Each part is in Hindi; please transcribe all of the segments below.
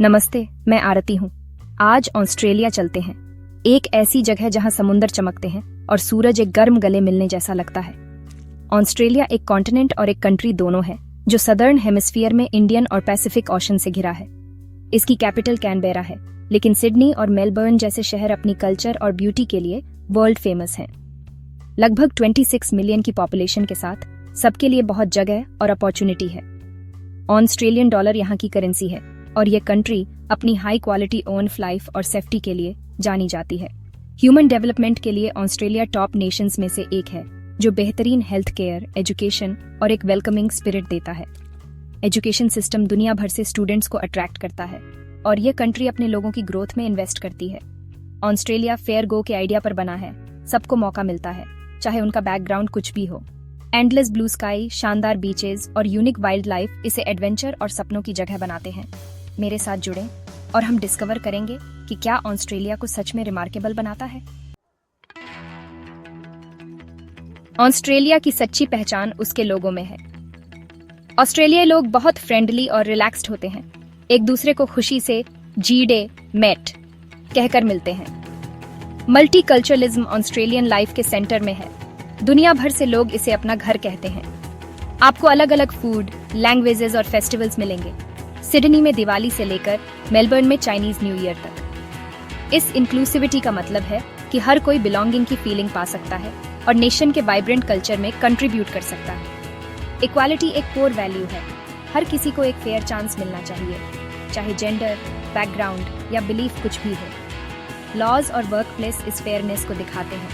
नमस्ते, मैं आरती हूँ। आज ऑस्ट्रेलिया चलते हैं, एक ऐसी जगह जहाँ समुंदर चमकते हैं और सूरज एक गर्म गले मिलने जैसा लगता है। ऑस्ट्रेलिया एक कॉन्टिनेंट और एक कंट्री दोनों है, जो सदर्न हेमिस्फीयर में इंडियन और पैसिफिक ओशन से घिरा है। इसकी कैपिटल कैनबेरा है, लेकिन सिडनी और मेलबर्न जैसे शहर अपनी कल्चर और ब्यूटी के लिए वर्ल्ड फेमस हैं। लगभग 26 मिलियन की पॉपुलेशन के साथ सबके लिए बहुत जगह और अपॉर्चुनिटी है। ऑस्ट्रेलियन डॉलर यहाँ की करेंसी है और ये कंट्री अपनी हाई क्वालिटी ओन लाइफ और सेफ्टी के लिए जानी जाती है। ह्यूमन डेवलपमेंट के लिए ऑस्ट्रेलिया टॉप नेशंस में से एक है, जो बेहतरीन हेल्थ केयर, एजुकेशन और एक वेलकमिंग स्पिरिट देता है। एजुकेशन सिस्टम दुनिया भर से स्टूडेंट्स को अट्रैक्ट करता है और ये कंट्री अपने लोगों की ग्रोथ में इन्वेस्ट करती है। ऑस्ट्रेलिया फेयर गो के आइडिया पर बना है, सबको मौका मिलता है, चाहे उनका बैकग्राउंड कुछ भी हो। एंडलेस ब्लू स्काई, शानदार बीचेस और यूनिक वाइल्ड लाइफ इसे एडवेंचर और सपनों की जगह बनाते हैं। मेरे साथ जुड़ें और हम डिस्कवर करेंगे कि क्या ऑस्ट्रेलिया को सच में रिमार्केबल बनाता है। ऑस्ट्रेलिया की सच्ची पहचान उसके लोगों में है। ऑस्ट्रेलियाई लोग बहुत फ्रेंडली और रिलैक्स्ड होते हैं, एक दूसरे को खुशी से जी डे मेट कहकर मिलते हैं। मल्टीकल्चरलिज्म ऑस्ट्रेलियन लाइफ के सेंटर में है। दुनिया भर से लोग इसे अपना घर कहते हैं। आपको अलग अलग फूड, लैंग्वेजेस और फेस्टिवल्स मिलेंगे। सिडनी में दिवाली से लेकर मेलबर्न में चाइनीज न्यू ईयर तक। इस इंक्लूसिविटी का मतलब है कि हर कोई बिलोंगिंग की फीलिंग पा सकता है और नेशन के वाइब्रेंट कल्चर में कंट्रीब्यूट कर सकता है। इक्वालिटी एक कोर वैल्यू है। हर किसी को एक फेयर चांस मिलना चाहिए, चाहे जेंडर, बैकग्राउंड या बिलीफ कुछ भी हो। लॉज और वर्क प्लेस इस फेयरनेस को दिखाते हैं,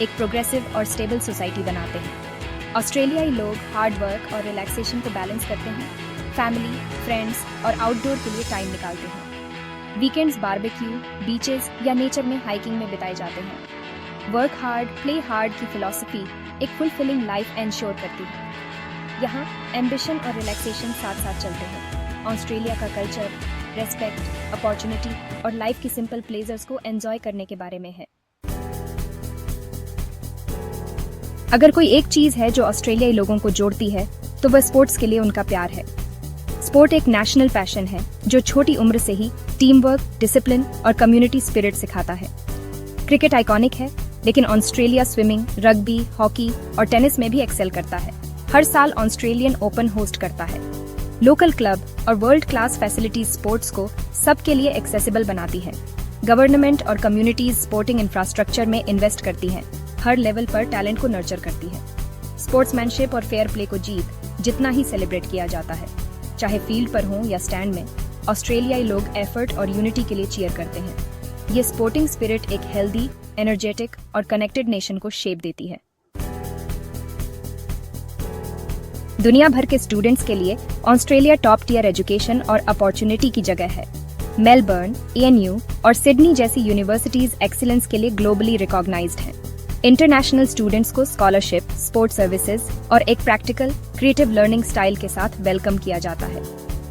एक प्रोग्रेसिव और स्टेबल सोसाइटी बनाते हैं। ऑस्ट्रेलियाई लोग हार्ड वर्क और रिलैक्सेशन को बैलेंस करते हैं, फैमिली, फ्रेंड्स और आउटडोर के लिए टाइम निकालते हैं। वीकेंड्स बारबेक्यू, बीचेस या नेचर में हाइकिंग में बिताए जाते हैं। वर्क हार्ड, प्ले हार्ड की फिलॉसफी एक फुलफिलिंग लाइफ एंश्योर करती है। यहाँ एम्बिशन और रिलैक्सेशन साथ साथ चलते हैं। ऑस्ट्रेलिया का कल्चर रेस्पेक्ट, अपॉर्चुनिटी और लाइफ की सिंपल प्लेजर्स को एंजॉय करने के बारे में है। अगर कोई एक चीज है जो ऑस्ट्रेलियाई लोगों को जोड़ती है, तो वह स्पोर्ट्स के लिए उनका प्यार है। स्पोर्ट एक नेशनल पैशन है जो छोटी उम्र से ही टीम वर्क, डिसिप्लिन और कम्युनिटी स्पिरिट सिखाता है। क्रिकेट आइकॉनिक है, लेकिन ऑस्ट्रेलिया स्विमिंग, रग्बी, हॉकी और टेनिस में भी एक्सेल करता है। हर साल ऑस्ट्रेलियन ओपन होस्ट करता है। लोकल क्लब और वर्ल्ड क्लास फैसिलिटीज स्पोर्ट्स को सबके लिए एक्सेसिबल बनाती है। गवर्नमेंट और कम्युनिटीज स्पोर्टिंग इंफ्रास्ट्रक्चर में इन्वेस्ट करती हैं, हर लेवल पर टैलेंट को नर्चर करती है। स्पोर्ट्समैनशिप और फेयर प्ले को जीत जितना ही सेलिब्रेट किया जाता है, चाहे फील्ड पर हो या स्टैंड में। ऑस्ट्रेलियाई लोग एफर्ट और यूनिटी के लिए चीयर करते हैं। ये स्पोर्टिंग स्पिरिट एक हेल्दी, एनर्जेटिक और कनेक्टेड नेशन को शेप देती है। दुनिया भर के स्टूडेंट्स के लिए ऑस्ट्रेलिया टॉप टियर एजुकेशन और अपॉर्चुनिटी की जगह है। मेलबर्न, ANU और सिडनी जैसी यूनिवर्सिटीज एक्सीलेंस के लिए ग्लोबली रिकॉग्नाइज्ड हैं। इंटरनेशनल स्टूडेंट्स को स्कॉलरशिप, स्पोर्ट्स सर्विसेज और एक प्रैक्टिकल, क्रिएटिव लर्निंग स्टाइल के साथ वेलकम किया जाता है।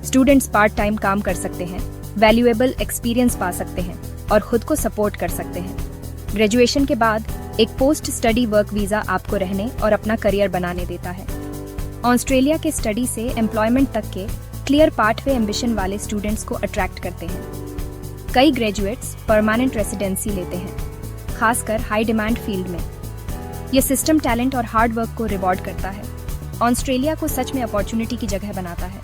स्टूडेंट्स पार्ट टाइम काम कर सकते हैं, वैल्यूएबल एक्सपीरियंस पा सकते हैं और खुद को सपोर्ट कर सकते हैं। ग्रेजुएशन के बाद एक पोस्ट स्टडी वर्क वीजा आपको रहने और अपना करियर बनाने देता है। ऑस्ट्रेलिया के स्टडी से एम्प्लॉयमेंट तक के क्लियर पाथवे एम्बिशन वाले स्टूडेंट्स को अट्रैक्ट करते हैं। कई ग्रेजुएट्स परमानेंट रेसिडेंसी लेते हैं, खासकर हाई डिमांड फील्ड में। यह सिस्टम टैलेंट और हार्ड वर्क को रिवॉर्ड करता है। ऑस्ट्रेलिया को सच में अपॉर्चुनिटी की जगह बनाता है।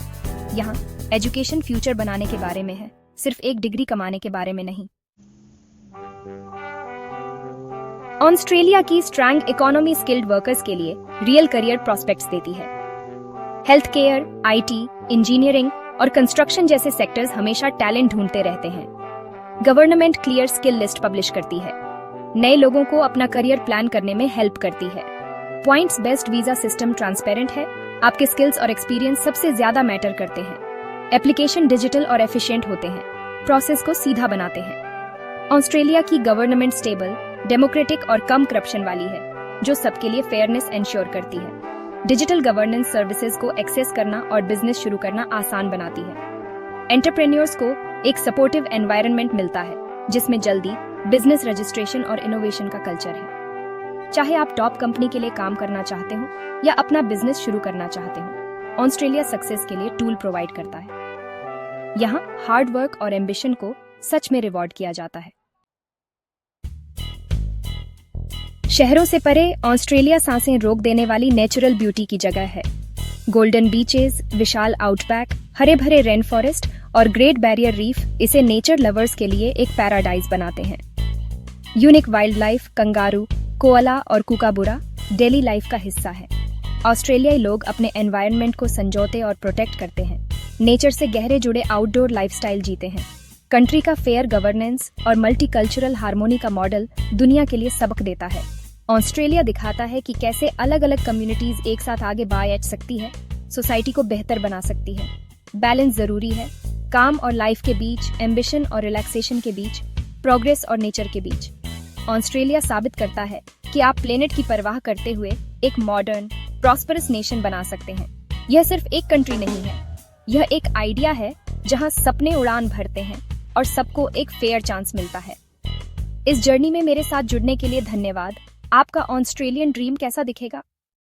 यहाँ एजुकेशन फ्यूचर बनाने के बारे में है, सिर्फ एक डिग्री कमाने के बारे में नहीं। ऑस्ट्रेलिया की स्ट्रॉन्ग इकोनॉमी स्किल्ड वर्कर्स के लिए रियल करियर प्रोस्पेक्ट्स देती है। हेल्थ केयर, IT, इंजीनियरिंग और कंस्ट्रक्शन जैसे सेक्टर्स हमेशा टैलेंट ढूंढते रहते हैं। Government clear skill list publish करती है, नए लोगों को अपना करियर प्लान करने में हेल्प करती है। Points based visa system transparent है, आपके स्किल्स और एक्सपीरियंस सबसे ज्यादा मैटर करते हैं। एप्लीकेशन डिजिटल और एफिशिएंट होते हैं, प्रोसेस को सीधा बनाते हैं। ऑस्ट्रेलिया की गवर्नमेंट स्टेबल, डेमोक्रेटिक और कम करप्शन वाली है, जो सबके लिए फेयरनेस एंश्योर करती है। डिजिटल गवर्नेंस सर्विसेज को एक्सेस करना और बिजनेस शुरू करना आसान बनाती है। एंटरप्रेन्योर्स को एक सपोर्टिव एनवायरनमेंट मिलता है, जिसमें जल्दी बिजनेस रजिस्ट्रेशन और इनोवेशन का कल्चर है। चाहे आप टॉप कंपनी के लिए काम करना चाहते हो या अपना बिजनेस शुरू करना चाहते हो, ऑस्ट्रेलिया सक्सेस के लिए टूल प्रोवाइड करता है। यहाँ हार्ड वर्क और एम्बिशन को सच में रिवॉर्ड किया जाता है। शहरों से परे ऑस्ट्रेलिया सांसें रोक देने वाली नेचुरल ब्यूटी की जगह है। गोल्डन बीचेस, विशाल आउटबैक, हरे भरे रेन फॉरेस्ट और ग्रेट बैरियर रीफ इसे नेचर लवर्स के लिए एक पैराडाइज बनाते हैं। Unique wild life, kangaroo, koala और कूकाबुरा डेली लाइफ का हिस्सा है। ऑस्ट्रेलियाई लोग अपने एनवायरनमेंट को संजोते और प्रोटेक्ट करते हैं, नेचर से गहरे जुड़े आउटडोर लाइफस्टाइल जीते हैं। कंट्री का फेयर गवर्नेंस और मल्टीकल्चरल हार्मोनी का मॉडल दुनिया के लिए सबक देता है। ऑस्ट्रेलिया दिखाता है कि कैसे अलग अलग कम्युनिटीज एक साथ आगे बढ़ सकती है, सोसाइटी को बेहतर बना सकती है। बैलेंस जरूरी है, काम और लाइफ के बीच, एम्बिशन और रिलैक्सेशन के बीच, प्रोग्रेस और नेचर के बीच। ऑस्ट्रेलिया साबित करता है कि आप प्लेनेट की परवाह करते हुए एक मॉडर्न, प्रॉस्परस नेशन बना सकते हैं। यह सिर्फ एक कंट्री नहीं है, यह एक आइडिया है जहां सपने उड़ान भरते हैं और सबको एक फेयर चांस मिलता है। इस जर्नी में मेरे साथ जुड़ने के लिए धन्यवाद। आपका ऑस्ट्रेलियन ड्रीम कैसा दिखेगा?